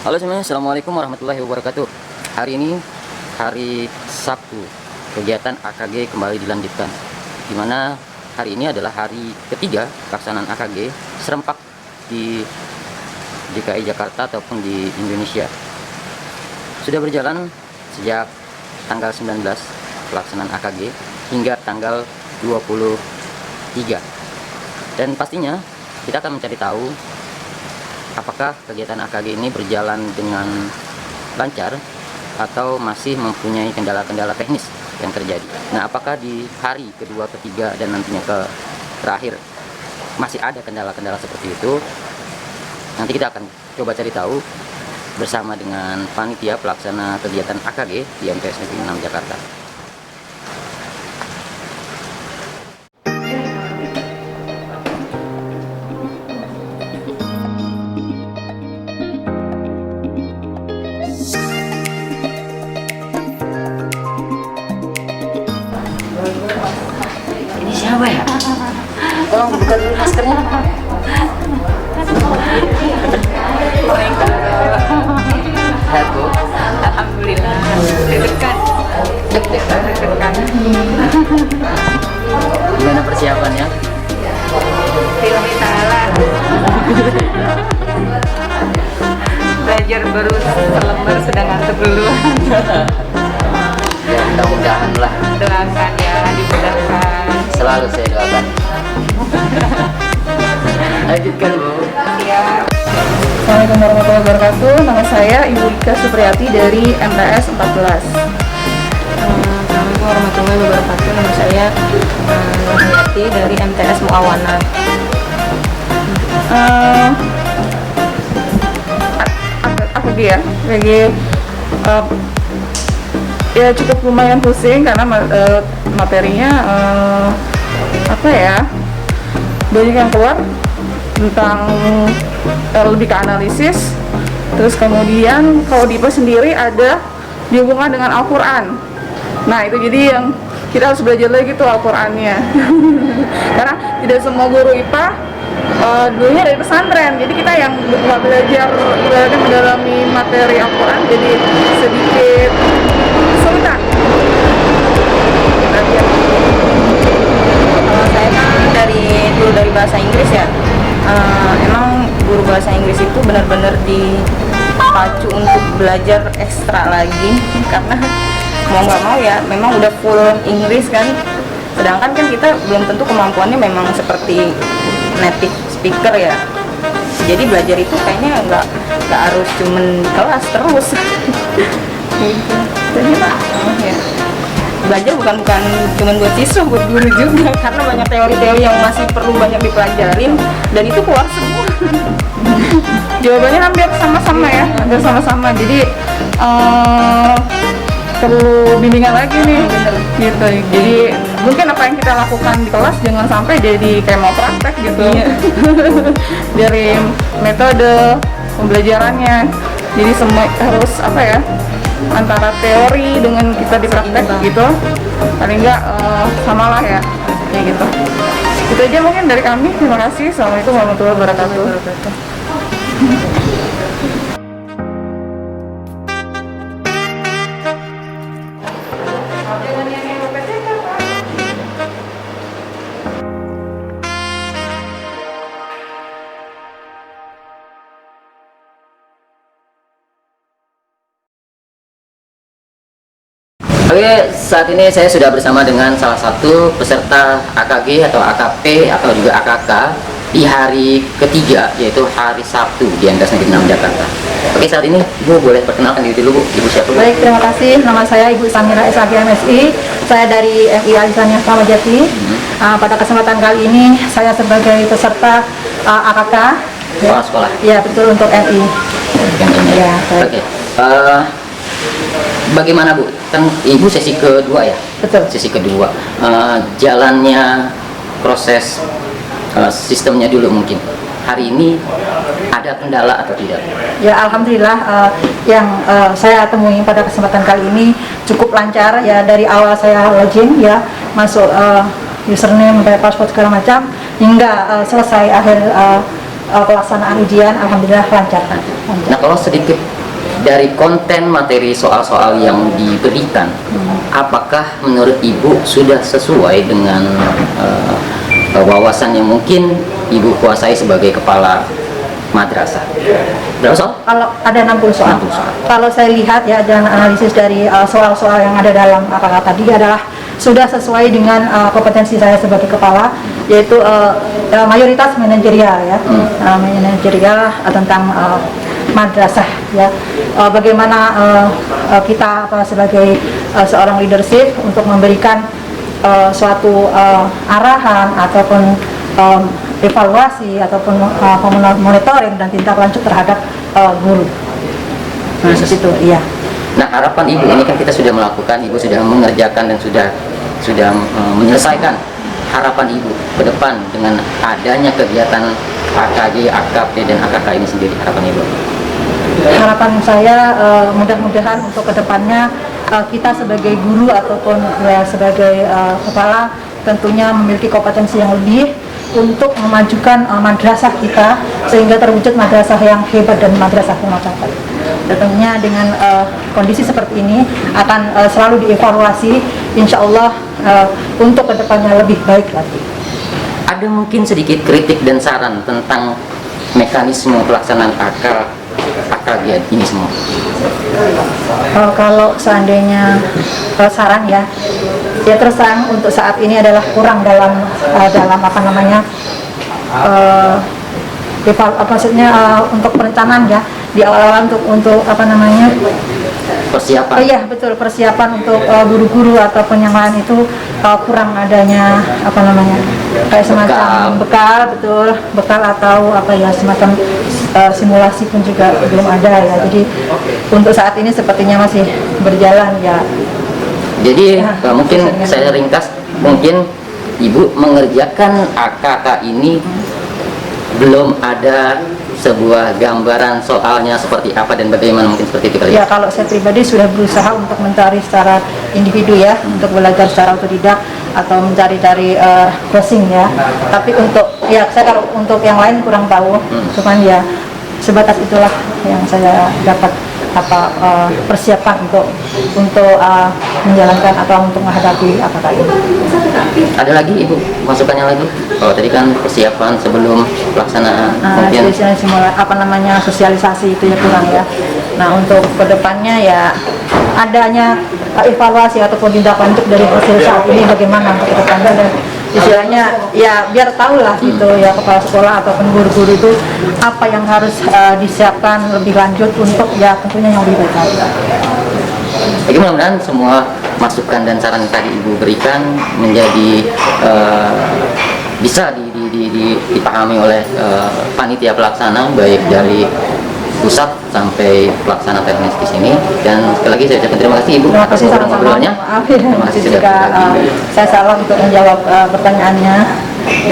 Halo semuanya, assalamualaikum warahmatullahi wabarakatuh. Hari ini hari Sabtu, kegiatan AKG kembali dilanjutkan. Dimana hari ini adalah hari ketiga pelaksanaan AKG serempak di DKI Jakarta ataupun di Indonesia. Sudah berjalan sejak tanggal 19 pelaksanaan AKG hingga tanggal 23. Dan pastinya kita akan mencari tahu apakah kegiatan AKG ini berjalan dengan lancar atau masih mempunyai kendala-kendala teknis yang terjadi. Nah, apakah di hari kedua, ketiga, dan nantinya ke terakhir masih ada kendala-kendala seperti itu? Nanti kita akan coba cari tahu bersama dengan panitia pelaksana kegiatan AKG di MTS Negeri 6 Jakarta. Ini siapa ya? Tolong buka dulu maskernya. Sehat, Bu? Alhamdulillah. Deg-degan. Deg-degan. Gimana persiapannya? Billahi ta'ala. Belajar baru selembar sudah ngantuk duluan. Ya, mudah-mudahan lah. Doakan ya, dimudahkan. Selalu saya doakan. Lanjutkan, Bu. Siap. Assalamualaikum warahmatullahi wabarakatuh. Nama saya Ibu Ika Supriyati dari MTS 14. Assalamualaikum warahmatullahi wabarakatuh. Nama saya Nurhayati dari MTS Muawana. Aku dia lagi ya cukup lumayan pusing karena materinya apa ya, banyak yang keluar tentang lebih ke analisis. Terus kemudian kalau di IPA sendiri ada dihubungkan dengan Al-Quran. Nah itu jadi yang kita harus belajar lagi tuh Al-Qurannya. Karena tidak semua guru IPA dulunya dari pesantren, jadi kita yang belajar ibaratnya mendalami materi Al-Quran jadi sedikit kesulitan. Kalau saya kan dari bahasa Inggris ya. Emang guru bahasa Inggris itu benar-benar dipacu untuk belajar ekstra lagi karena mau nggak mau ya memang udah full Inggris kan, sedangkan kan kita belum tentu kemampuannya memang seperti native speaker ya. Jadi belajar itu kayaknya nggak harus cuman kelas terus. Gitu. Jadi Pak, ya. Belajar bukan cuma buat siswa, buat guru juga karena banyak teori-teori yang masih perlu banyak dipelajarin dan itu keluar semua. Jawabannya hampir sama-sama ya, hampir sama-sama. Jadi perlu bimbingan lagi nih, gitu. Jadi mungkin apa yang kita lakukan di kelas jangan sampai jadi kayak mau praktek gitu. Iya. Dari metode pembelajarannya, jadi semua harus apa ya, antara teori dengan kita di praktek gitu. Paling enggak samalah ya, kayak gitu. Itu aja mungkin dari kami. Terima kasih. Assalamualaikum warahmatullahi wabarakatuh. Oke, saat ini saya sudah bersama dengan salah satu peserta AKG atau AKP atau juga AKK di hari ketiga, yaitu hari Sabtu di MTS Negeri 6 Jakarta. Oke, saat ini Ibu boleh perkenalkan diri dulu, Bu. Ibu siapa? Baik, terima kasih. Nama saya Ibu Samira SAG MSI. Saya dari MI Alisanya Samajati. Pada kesempatan kali ini saya sebagai peserta AKK. Sekolah. Ya, betul, untuk MI. Ya, baik. Oke. Bagaimana, Bu? Kan Ibu sesi kedua ya? Betul. Sesi kedua. Jalannya proses sistemnya dulu mungkin. Hari ini ada kendala atau tidak? Ya, alhamdulillah yang saya temui pada kesempatan kali ini cukup lancar ya. Dari awal saya login ya, masuk username, password segala macam hingga selesai akhir pelaksanaan ujian, alhamdulillah lancar. Nah, kalau sedikit dari konten materi soal-soal yang diberikan, apakah menurut Ibu sudah sesuai dengan wawasan yang mungkin Ibu kuasai sebagai kepala madrasah? Berapa soal? Kalau ada 60 soal. 60 soal. Kalau saya lihat ya, dan analisis dari soal-soal yang ada dalam AKK tadi adalah sudah sesuai dengan kompetensi saya sebagai kepala, yaitu mayoritas manajerial ya, manajerial tentang madrasah ya. Bagaimana kita sebagai seorang leadership untuk memberikan suatu arahan ataupun evaluasi ataupun monitoring dan tindak lanjut terhadap guru. Nah, itu iya. Nah, harapan Ibu ini kan kita sudah melakukan, Ibu sudah mengerjakan dan sudah menyelesaikan. Harapan Ibu ke depan dengan adanya kegiatan AKG, AKP dan AKK ini sendiri, harapan Ibu? Harapan saya mudah-mudahan untuk kedepannya kita sebagai guru ataupun ya sebagai kepala tentunya memiliki kompetensi yang lebih untuk memajukan madrasah kita sehingga terwujud madrasah yang hebat dan madrasah yang martabat. Tentunya dengan kondisi seperti ini akan selalu dievaluasi, insya Allah untuk kedepannya lebih baik lagi. Ada mungkin sedikit kritik dan saran tentang mekanisme pelaksanaan AKG ini semua? Kalau seandainya saran ya terus terang untuk saat ini adalah kurang dalam apa namanya maksudnya untuk perencanaan ya di awal-awal untuk apa namanya Persiapan. iya betul, persiapan untuk guru-guru ataupun yang lain itu kurang adanya apa namanya kayak semacam bekal, betul, bekal atau apa ya semacam simulasi pun juga belum ada ya. Jadi untuk saat ini sepertinya masih berjalan ya. Jadi Ya, mungkin saya ringkas, mungkin Ibu mengerjakan AKK ini belum ada sebuah gambaran soalnya seperti apa dan bagaimana, mungkin seperti itu kali Ya ya? kalau saya pribadi sudah berusaha untuk mencari secara individu ya, untuk belajar secara otodidak atau mencari-cari crossing ya. Tapi untuk ya saya kalau untuk yang lain kurang tahu, cuman ya sebatas itulah yang saya dapat persiapan untuk menjalankan atau untuk menghadapi AKK ini. Ada lagi Ibu masukannya lagi? Oh tadi kan persiapan sebelum pelaksanaan, mungkin Sosialisasi itu ya kurang ya. Nah untuk kedepannya ya adanya evaluasi ataupun tindak lanjut dari hasil saat ini bagaimana untuk kedepannya, dan istilahnya ya biar tahu lah gitu ya kepala sekolah ataupun guru-guru itu apa yang harus disiapkan lebih lanjut untuk ya tentunya yang lebih baik lagi. Jadi mudah-mudahan semua masukan dan saran yang tadi Ibu berikan menjadi bisa dipahami oleh panitia pelaksana baik dari pusat sampai pelaksana teknis di sini. Dan sekali lagi saya ucapkan terima kasih Ibu Terima atas kasih sama-sama. ngobrol-ngobrolnya. Maaf ya, Terima kasih sudah jika berbagi. saya salah untuk menjawab pertanyaannya,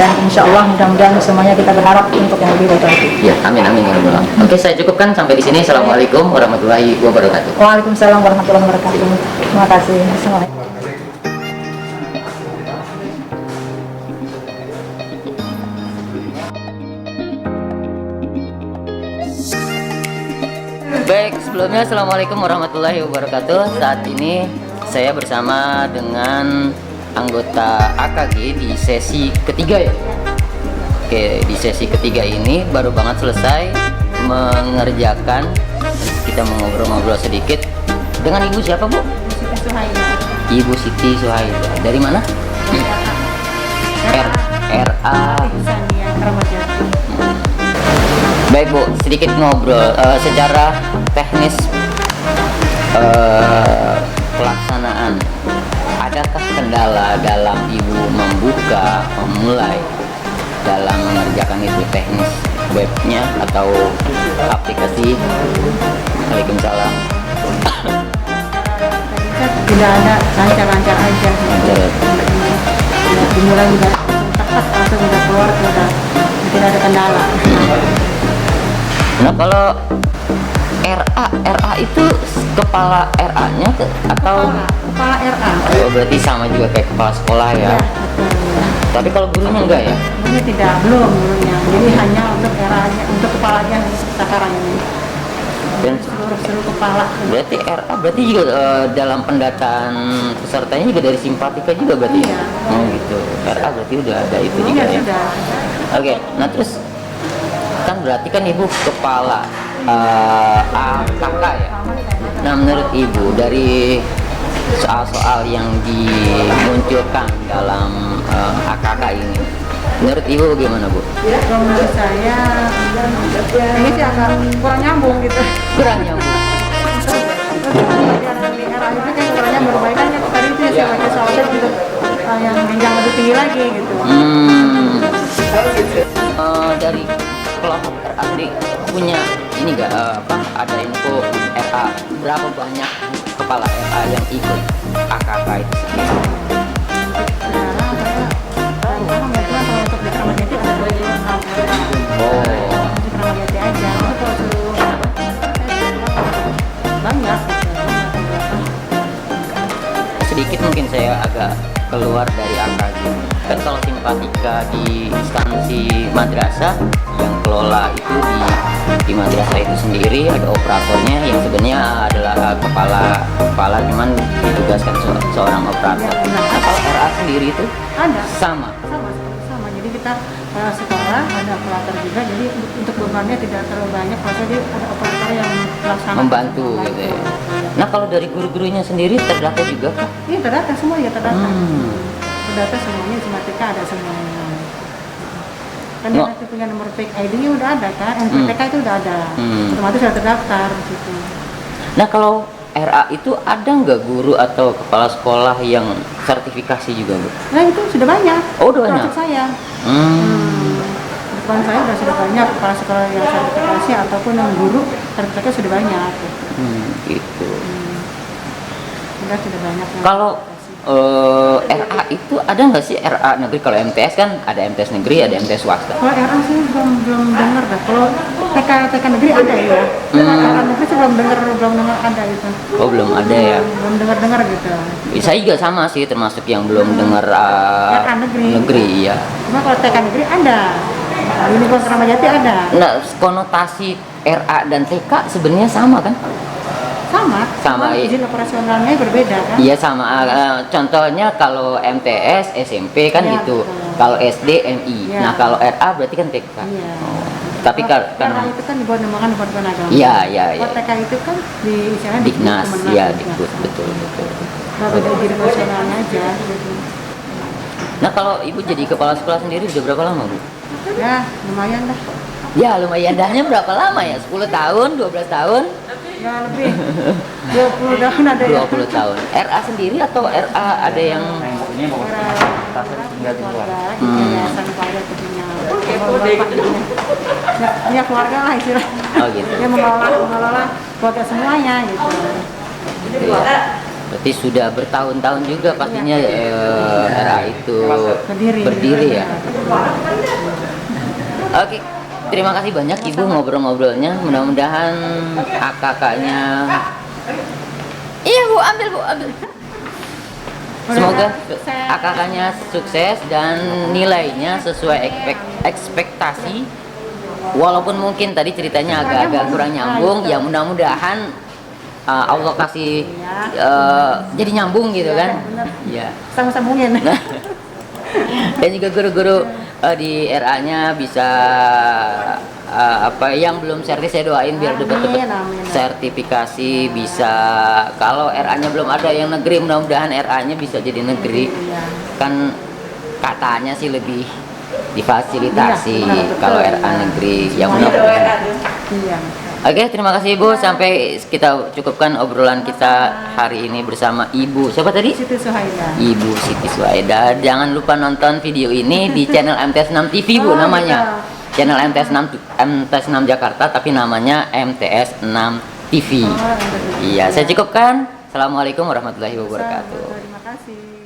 dan insya Allah mudah-mudahan semuanya kita berharap untuk yang lebih baik lagi. Ya, amin amin ya rabbal alamin. Oke, saya cukupkan sampai di sini. Assalamualaikum warahmatullahi wabarakatuh. Waalaikumsalam warahmatullahi wabarakatuh. Terima kasih. Assalamualaikum. Baik, sebelumnya Assalamualaikum warahmatullahi wabarakatuh. Saat ini saya bersama dengan anggota AKG di sesi ketiga ya. Oke, di sesi ketiga ini baru banget selesai mengerjakan. Kita mau ngobrol-ngobrol sedikit dengan Ibu siapa Bu? Ibu Siti Suhaila. Dari mana? RA. Baik Bu, sedikit ngobrol secara teknis pelaksanaan. Adakah kendala dalam Ibu memulai dalam mengerjakan itu teknis webnya atau aplikasi? Waalaikumsalam. Tidak ada, lancar-lancar aja. Dimulai udah tepat, langsung udah keluar, udah tidak ada kendala. Nah kalau RA itu kepala RA-nya atau Kepala RA. oh, berarti sama juga kayak kepala sekolah ya? Tapi kalau gurunya enggak ya? Ini belum gurunya. Jadi hanya untuk RA-nya, untuk kepalanya sekarang ini. Dan seluruh kepala. berarti RA berarti juga dalam pendataan pesertanya juga dari simpatika juga berarti. Iya. Oh gitu. RA berarti udah ada itu juga Iya ya. sudah. Oke, nah terus kan berarti kan ibu kepala AKK ya. Nah menurut ibu dari soal-soal yang dimunculkan dalam AKK ini, menurut ibu bagaimana bu? Kalau menurut saya ini sih agak kurang nyambung gitu. Kurang nyambung. Pelajaran di era itu kan kurangnya berbaikan ya tadi itu ya saya baca soalnya gitu yang jenjang lebih tinggi lagi gitu. Dari kelompok RA sendiri punya ini nggak ada info RA berapa banyak kepala RA yang ikut AKK itu sendiri? Sekarang saya kebetulan kalau untuk di Kramat Jati ada 2 orang. Oh, Di Kramat Jati aja. Itu kalau seluruh banyak. sedikit mungkin saya agak keluar dari AKG. Kan kalau simpatika di instansi madrasah yang kelola itu di madrasah itu sendiri ada operatornya yang sebenarnya adalah kepala cuman ditugaskan seorang operator. Nah kalau RA sendiri itu Ada. sama. Sama. Jadi kita sekolah ada operator juga. Jadi untuk bebannya tidak terlalu banyak. Kalau dia ada operator yang melaksanakan. Membantu gitu ya. Nah kalau dari guru-gurunya sendiri terdata juga kah? Iya terdata semua ya terdata. Hmm. Terdata semuanya simpatika ada semuanya. Kan dia No. nanti punya nomor PIK ID-nya udah ada kan, NPTK itu udah ada. Otomatis sudah terdaftar gitu. Nah kalau RA itu ada nggak guru atau kepala sekolah yang sertifikasi juga bu? Nah itu sudah banyak. Oh, udah banyak? Termasuk saya. Depan saya sudah banyak kepala sekolah yang sertifikasi ataupun yang guru sertifikasi sudah banyak. Gitu. Sudah banyak. yang Kalau sertifikasi. RA itu ada nggak sih RA negeri? Kalau MTS kan ada MTS negeri, ada MTS swasta. Kalau RA sih belum dengar dah. Kalau TK negeri ada ya. RA negeri sih belum dengar ada itu. Oh belum ada ya. Belum dengar gitu. Saya juga sama sih termasuk yang belum dengar RA negeri. ya. Cuma kalau TK negeri ada. Unicorn Kramat Jati ada. Nah konotasi RA dan TK sebenarnya sama kan? Sama. Sama, Cuma iya. izin operasionalnya berbeda kan. Iya sama. Contohnya kalau MTS SMP kan Iya, gitu. betul. Kalau SD MI. Iya. Nah kalau RA berarti kan TK. Iya. Oh. Tapi Kalau kan RA itu kan dibuat nama Departemen Agama. Iya. Kalau TK itu kan di istilahnya Diknas, Kemenag, ya Diknas. Dikbud, betul. Nggak beda izin operasionalnya aja gitu. Nah kalau ibu jadi kepala sekolah sendiri udah berapa lama bu? Ya lumayan lah. Ya lumayan, dahnya berapa lama ya? 10 tahun, 12 tahun? Ya lebih 20 tahun ada ya. 20 tahun. RA sendiri atau RA ada yang Keluarga, yayasan keluarga itu punya punya keluarga lah istilahnya. Oh gitu. Dia mengelola keluarga semuanya gitu. Berarti sudah bertahun-tahun juga pastinya RA itu berdiri ya. Oke, terima kasih banyak Ibu ngobrol-ngobrolnya. Mudah-mudahan AKK-nya. Iya Bu, ambil. Semoga AKK-nya sukses dan nilainya sesuai ekspektasi. Walaupun mungkin tadi ceritanya agak-agak kurang nyambung, ya mudah-mudahan Allah kasih jadi nyambung gitu kan. Iya. Sambung-sambungin. Dan juga guru-guru di RA-nya bisa yang belum servis saya doain biar dapat Amin. sertifikasi, bisa kalau RA-nya belum ada yang negeri mudah-mudahan RA-nya bisa jadi negeri. Iya. Kan katanya sih lebih difasilitasi Iya, benar, kalau betul. RA negeri yang mudah-mudahan. Iya. Oke, terima kasih Ibu. Sampai kita cukupkan obrolan kita hari ini bersama Ibu. Siapa tadi? Siti Suhaida. Ibu Siti Suhaida. Jangan lupa nonton video ini di channel MTS 6 TV Bu Oh, namanya. Channel MTS 6 Jakarta tapi namanya MTS 6 TV. Iya, saya cukupkan. Assalamualaikum warahmatullahi wabarakatuh. Terima kasih.